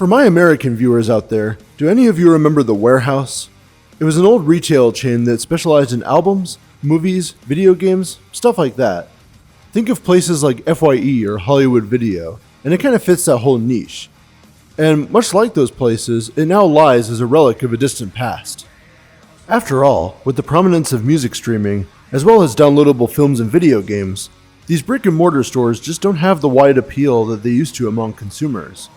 For my American viewers out there, do any of you remember The Warehouse? It was an old retail chain that specialized in albums, movies, video games, stuff like that. Think of places like FYE or Hollywood Video, and it kind of fits that whole niche. And much like those places, it now lies as a relic of a distant past. After all, with the prominence of music streaming, as well as downloadable films and video games, these brick-and-mortar stores just don't have the wide appeal that they used to among consumers.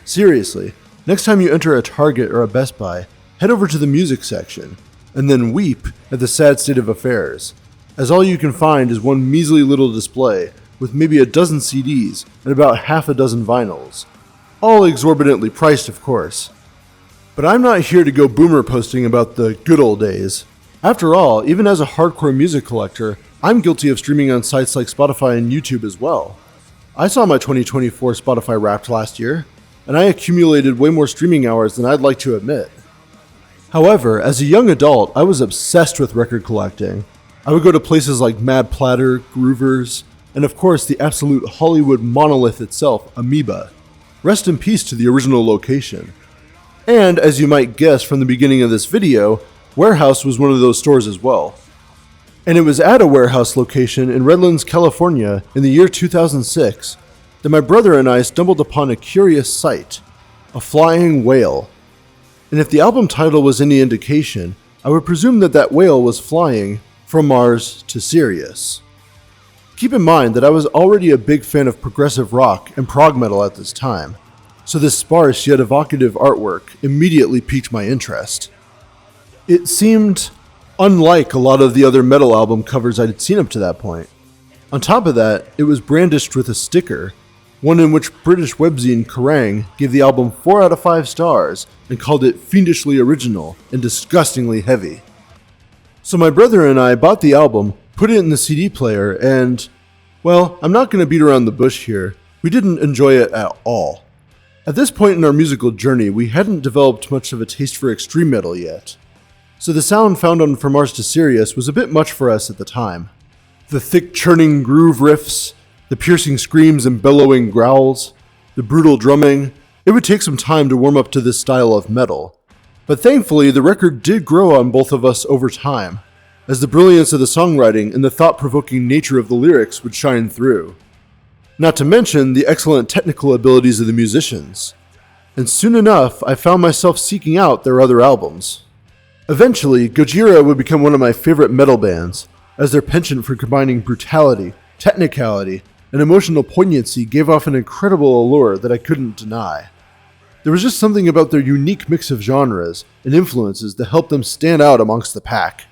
Seriously, next time you enter a Target or a Best Buy, head over to the music section, and then weep at the sad state of affairs, as all you can find is one measly little display with maybe a dozen CDs and about half a dozen vinyls. All exorbitantly priced, of course. But I'm not here to go boomer posting about the good old days. After all, even as a hardcore music collector, I'm guilty of streaming on sites like Spotify and YouTube as well. I saw my 2024 Spotify Wrapped last year, and I accumulated way more streaming hours than I'd like to admit. However, as a young adult, I was obsessed with record collecting. I would go to places like Mad Platter, Groovers, and of course the absolute Hollywood monolith itself, Amoeba. Rest in peace to the original location. And as you might guess from the beginning of this video, Warehouse was one of those stores as well. And it was at a Warehouse location in Redlands, California in the year 2006 that my brother and I stumbled upon a curious sight, a flying whale. And if the album title was any indication, I would presume that that whale was flying from Mars to Sirius. Keep in mind that I was already a big fan of progressive rock and prog metal at this time, so this sparse yet evocative artwork immediately piqued my interest. It seemed unlike a lot of the other metal album covers I'd seen up to that point. On top of that, it was brandished with a sticker, one in which British webzine Kerrang gave the album 4 out of 5 stars and called it fiendishly original and disgustingly heavy. So my brother and I bought the album, put it in the CD player, and, well, I'm not going to beat around the bush here, we didn't enjoy it at all. At this point in our musical journey, we hadn't developed much of a taste for extreme metal yet. So the sound found on From Mars to Sirius was a bit much for us at the time. The thick churning groove riffs, the piercing screams and bellowing growls, the brutal drumming, it would take some time to warm up to this style of metal. But thankfully, the record did grow on both of us over time, as the brilliance of the songwriting and the thought-provoking nature of the lyrics would shine through. Not to mention the excellent technical abilities of the musicians. And soon enough, I found myself seeking out their other albums. Eventually, Gojira would become one of my favorite metal bands, as their penchant for combining brutality, technicality, and emotional poignancy gave off an incredible allure that I couldn't deny. There was just something about their unique mix of genres and influences that helped them stand out amongst the pack.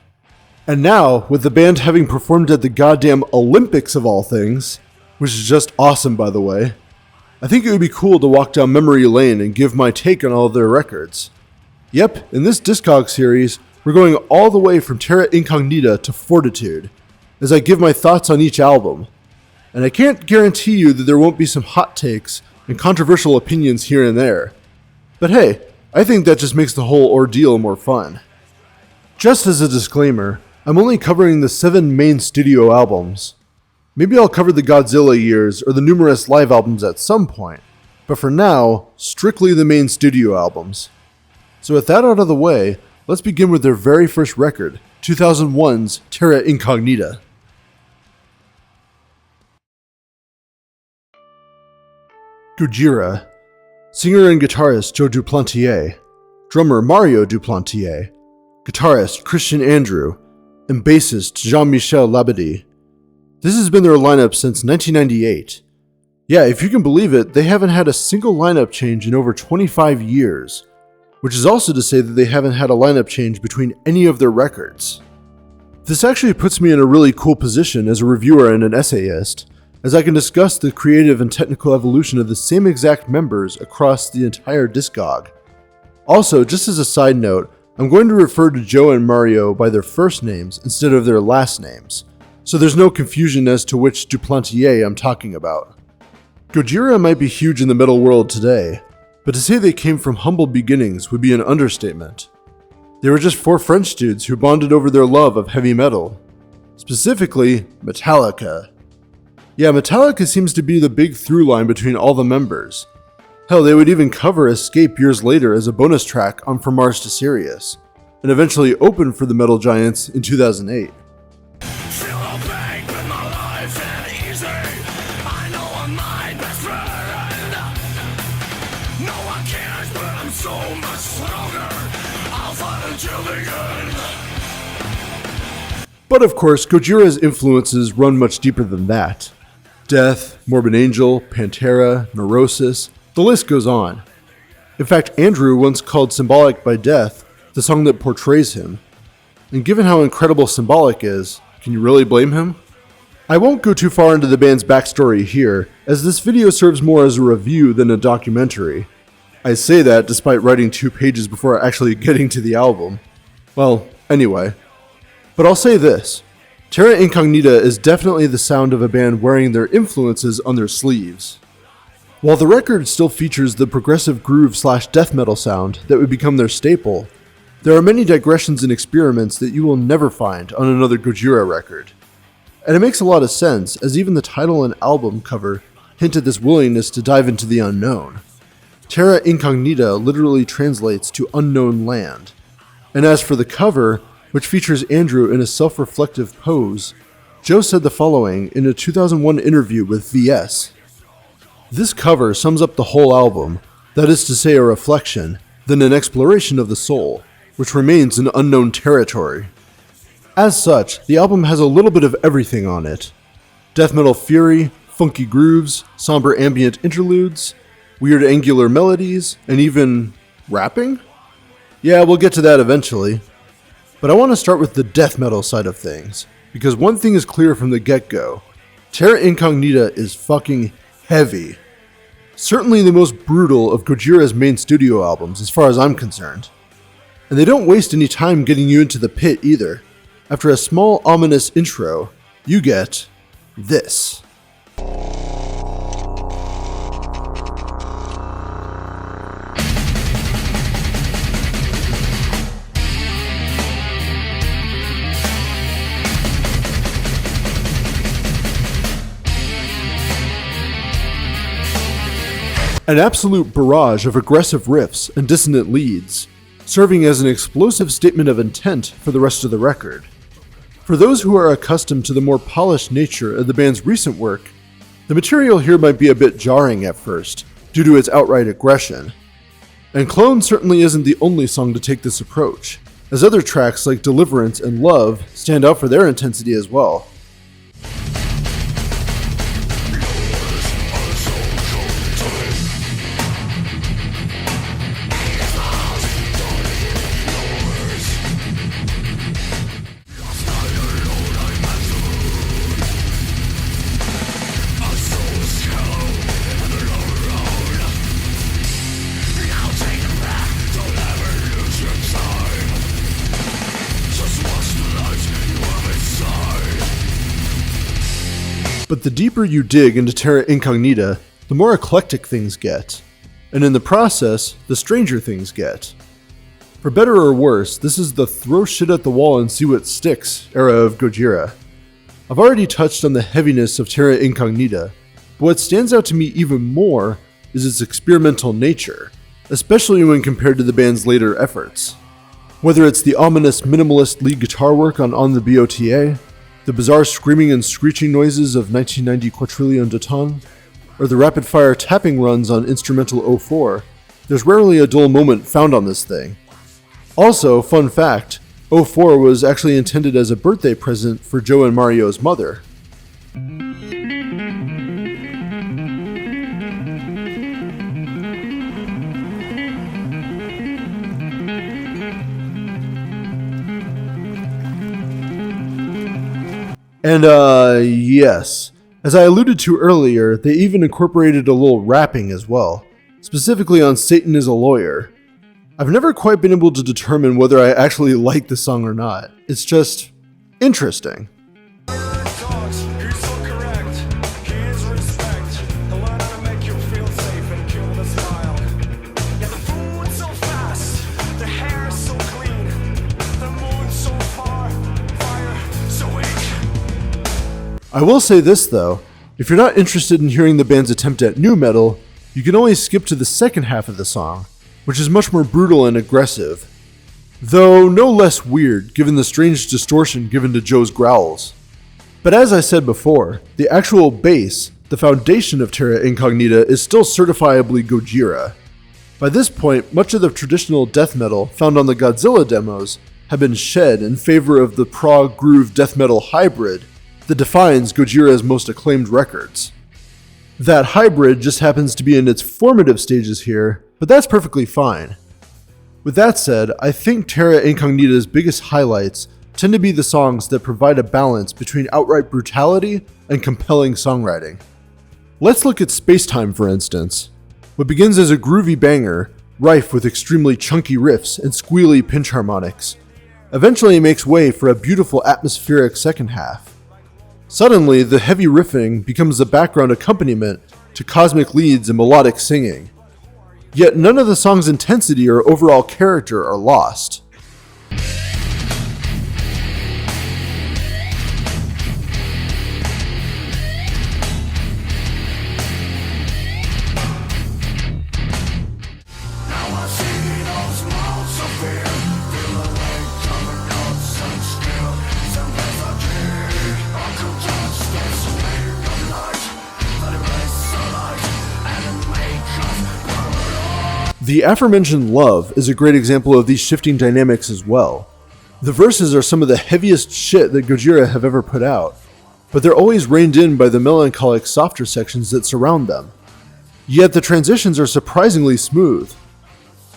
And now, with the band having performed at the goddamn Olympics of all things, which is just awesome by the way, I think it would be cool to walk down memory lane and give my take on all of their records. Yep, in this discog series, we're going all the way from Terra Incognita to Fortitude, as I give my thoughts on each album. And I can't guarantee you that there won't be some hot takes and controversial opinions here and there. But hey, I think that just makes the whole ordeal more fun. Just as a disclaimer, I'm only covering the 7 main studio albums. Maybe I'll cover the Godzilla years or the numerous live albums at some point, but for now, strictly the main studio albums. So with that out of the way, let's begin with their very first record, 2001's Terra Incognita. Gojira. Singer and guitarist Joe Duplantier, drummer Mario Duplantier, guitarist Christian Andrew, and bassist Jean-Michel Labadie. This has been their lineup since 1998. Yeah, if you can believe it, they haven't had a single lineup change in over 25 years, which is also to say that they haven't had a lineup change between any of their records. This actually puts me in a really cool position as a reviewer and an essayist, as I can discuss the creative and technical evolution of the same exact members across the entire discog. Also, just as a side note, I'm going to refer to Joe and Mario by their first names instead of their last names, so there's no confusion as to which Duplantier I'm talking about. Gojira might be huge in the metal world today, but to say they came from humble beginnings would be an understatement. They were just 4 French dudes who bonded over their love of heavy metal. Specifically, Metallica. Yeah, Metallica seems to be the big through line between all the members. Hell, they would even cover Escape years later as a bonus track on From Mars to Sirius, and eventually opened for the Metal Giants in 2008. But of course, Gojira's influences run much deeper than that. Death, Morbid Angel, Pantera, Neurosis, the list goes on. In fact, Andrew once called Symbolic by Death the song that portrays him. And given how incredible Symbolic is, can you really blame him? I won't go too far into the band's backstory here, as this video serves more as a review than a documentary. I say that despite writing 2 pages before actually getting to the album. Well, anyway. But I'll say this, Terra Incognita is definitely the sound of a band wearing their influences on their sleeves. While the record still features the progressive groove/death metal sound that would become their staple, there are many digressions and experiments that you will never find on another Gojira record. And it makes a lot of sense, as even the title and album cover hint at this willingness to dive into the unknown. Terra Incognita literally translates to unknown land. And as for the cover, which features Andrew in a self-reflective pose, Joe said the following in a 2001 interview with VS. This cover sums up the whole album, that is to say a reflection, then an exploration of the soul, which remains in unknown territory. As such, the album has a little bit of everything on it. Death metal fury, funky grooves, somber ambient interludes, weird angular melodies, and even rapping? Yeah, we'll get to that eventually. But I want to start with the death metal side of things, because one thing is clear from the get-go. Terra Incognita is fucking heavy. Certainly the most brutal of Gojira's main studio albums, as far as I'm concerned. And they don't waste any time getting you into the pit either. After a small ominous intro, you get this. An absolute barrage of aggressive riffs and dissonant leads, serving as an explosive statement of intent for the rest of the record. For those who are accustomed to the more polished nature of the band's recent work, the material here might be a bit jarring at first, due to its outright aggression. And Clone certainly isn't the only song to take this approach, as other tracks like Deliverance and Love stand out for their intensity as well. But the deeper you dig into Terra Incognita, the more eclectic things get. And in the process, the stranger things get. For better or worse, this is the throw shit at the wall and see what sticks era of Gojira. I've already touched on the heaviness of Terra Incognita, but what stands out to me even more is its experimental nature, especially when compared to the band's later efforts. Whether it's the ominous minimalist lead guitar work on the BOTA, the bizarre screaming and screeching noises of 1990 Quadrillion de Tongue, or the rapid-fire tapping runs on Instrumental 04, there's rarely a dull moment found on this thing. Also, fun fact, 04 was actually intended as a birthday present for Joe and Mario's mother. And yes, as I alluded to earlier, they even incorporated a little rapping as well, specifically on Satan is a Lawyer. I've never quite been able to determine whether I actually like the song or not. It's just interesting. I will say this though, if you're not interested in hearing the band's attempt at nu metal, you can only skip to the second half of the song, which is much more brutal and aggressive, though no less weird given the strange distortion given to Joe's growls. But as I said before, the actual bass, the foundation of Terra Incognita, is still certifiably Gojira. By this point, much of the traditional death metal found on the Godzilla demos have been shed in favor of the prog groove death metal hybrid that defines Gojira's most acclaimed records. That hybrid just happens to be in its formative stages here, but that's perfectly fine. With that said, I think Terra Incognita's biggest highlights tend to be the songs that provide a balance between outright brutality and compelling songwriting. Let's look at Spacetime for instance. What begins as a groovy banger, rife with extremely chunky riffs and squealy pinch harmonics, eventually makes way for a beautiful atmospheric second half. Suddenly, the heavy riffing becomes the background accompaniment to cosmic leads and melodic singing. Yet none of the song's intensity or overall character are lost. The aforementioned Love is a great example of these shifting dynamics as well. The verses are some of the heaviest shit that Gojira have ever put out, but they're always reined in by the melancholic softer sections that surround them. Yet the transitions are surprisingly smooth.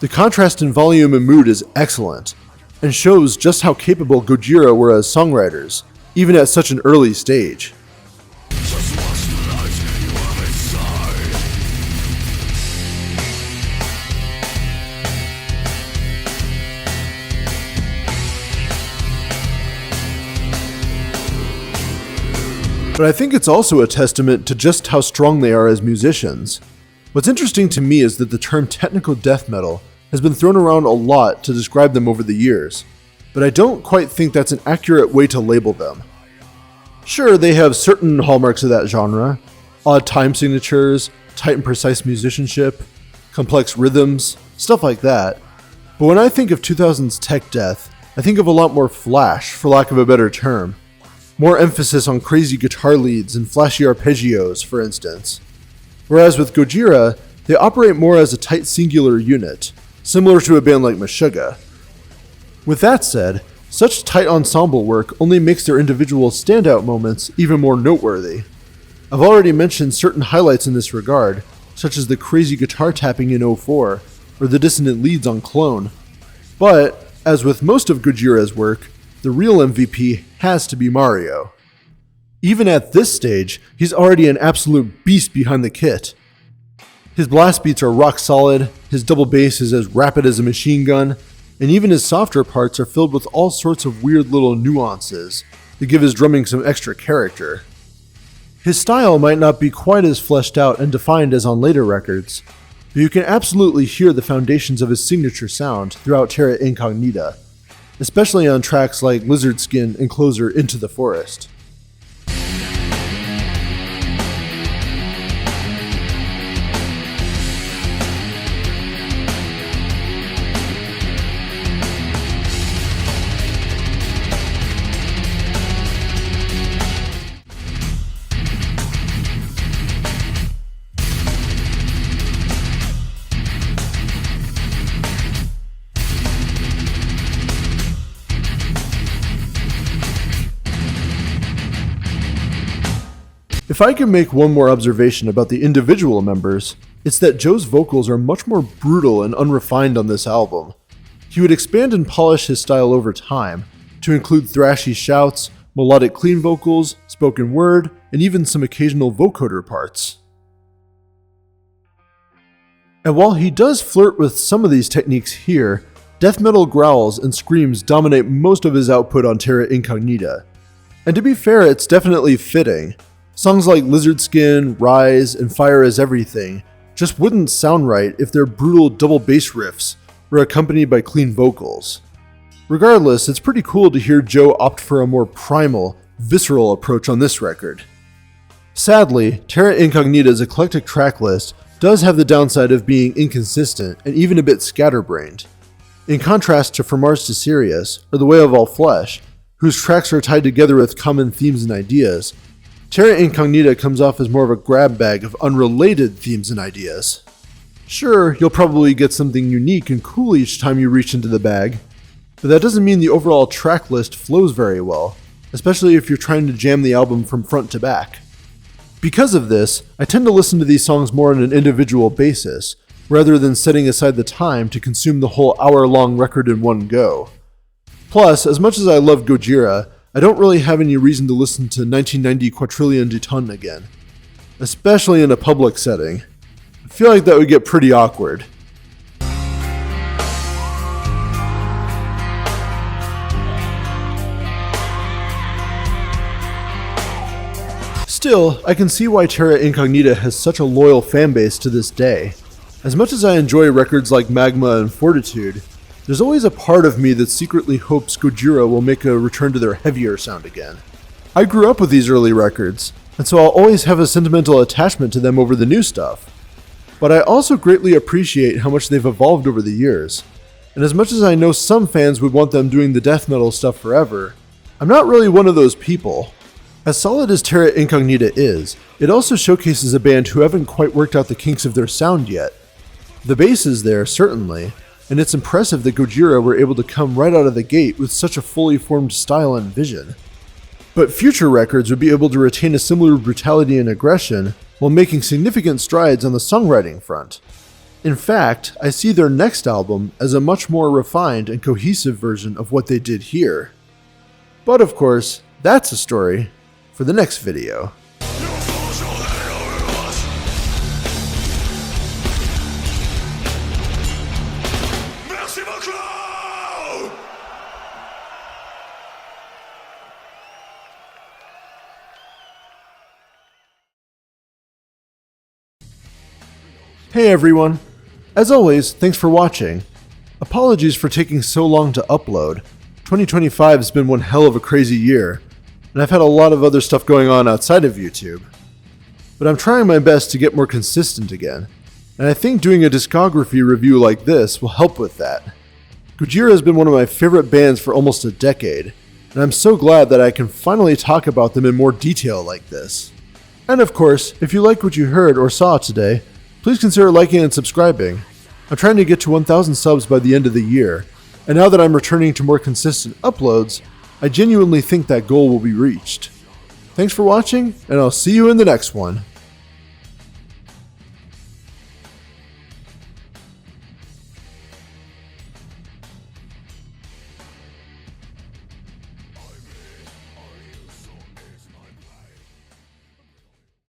The contrast in volume and mood is excellent, and shows just how capable Gojira were as songwriters, even at such an early stage. But I think it's also a testament to just how strong they are as musicians. What's interesting to me is that the term technical death metal has been thrown around a lot to describe them over the years, but I don't quite think that's an accurate way to label them. Sure, they have certain hallmarks of that genre, odd time signatures, tight and precise musicianship, complex rhythms, stuff like that, but when I think of 2000s tech death, I think of a lot more flash, for lack of a better term. More emphasis on crazy guitar leads and flashy arpeggios, for instance. Whereas with Gojira, they operate more as a tight singular unit, similar to a band like Meshuggah. With that said, such tight ensemble work only makes their individual standout moments even more noteworthy. I've already mentioned certain highlights in this regard, such as the crazy guitar tapping in 04, or the dissonant leads on Clone. But, as with most of Gojira's work, the real MVP has to be Mario. Even at this stage, he's already an absolute beast behind the kit. His blast beats are rock solid, his double bass is as rapid as a machine gun, and even his softer parts are filled with all sorts of weird little nuances that give his drumming some extra character. His style might not be quite as fleshed out and defined as on later records, but you can absolutely hear the foundations of his signature sound throughout Terra Incognita, especially on tracks like Lizard Skin and Closer Into the Forest. If I can make one more observation about the individual members, it's that Joe's vocals are much more brutal and unrefined on this album. He would expand and polish his style over time, to include thrashy shouts, melodic clean vocals, spoken word, and even some occasional vocoder parts. And while he does flirt with some of these techniques here, death metal growls and screams dominate most of his output on Terra Incognita. And to be fair, it's definitely fitting. Songs like Lizard Skin, Rise, and Fire Is Everything just wouldn't sound right if their brutal double bass riffs were accompanied by clean vocals. Regardless, it's pretty cool to hear Joe opt for a more primal, visceral approach on this record. Sadly, Terra Incognita's eclectic tracklist does have the downside of being inconsistent and even a bit scatterbrained. In contrast to From Mars to Sirius, or The Way of All Flesh, whose tracks are tied together with common themes and ideas, Terra Incognita comes off as more of a grab bag of unrelated themes and ideas. Sure, you'll probably get something unique and cool each time you reach into the bag, but that doesn't mean the overall track list flows very well, especially if you're trying to jam the album from front to back. Because of this, I tend to listen to these songs more on an individual basis, rather than setting aside the time to consume the whole hour-long record in one go. Plus, as much as I love Gojira, I don't really have any reason to listen to 1990 Quadrillion du Ton again, especially in a public setting. I feel like that would get pretty awkward. Still, I can see why Terra Incognita has such a loyal fanbase to this day. As much as I enjoy records like Magma and Fortitude, there's always a part of me that secretly hopes Gojira will make a return to their heavier sound again. I grew up with these early records, and so I'll always have a sentimental attachment to them over the new stuff. But I also greatly appreciate how much they've evolved over the years, and as much as I know some fans would want them doing the death metal stuff forever, I'm not really one of those people. As solid as Terra Incognita is, it also showcases a band who haven't quite worked out the kinks of their sound yet. The bass is there, certainly, and it's impressive that Gojira were able to come right out of the gate with such a fully formed style and vision. But future records would be able to retain a similar brutality and aggression while making significant strides on the songwriting front. In fact, I see their next album as a much more refined and cohesive version of what they did here. But of course, that's a story for the next video. Hey everyone! As always, thanks for watching. Apologies for taking so long to upload. 2025 has been one hell of a crazy year, and I've had a lot of other stuff going on outside of YouTube. But I'm trying my best to get more consistent again, and I think doing a discography review like this will help with that. Gojira has been one of my favorite bands for almost a decade, and I'm so glad that I can finally talk about them in more detail like this. And of course, if you liked what you heard or saw today, please consider liking and subscribing. I'm trying to get to 1,000 subs by the end of the year, and now that I'm returning to more consistent uploads, I genuinely think that goal will be reached. Thanks for watching, and I'll see you in the next one.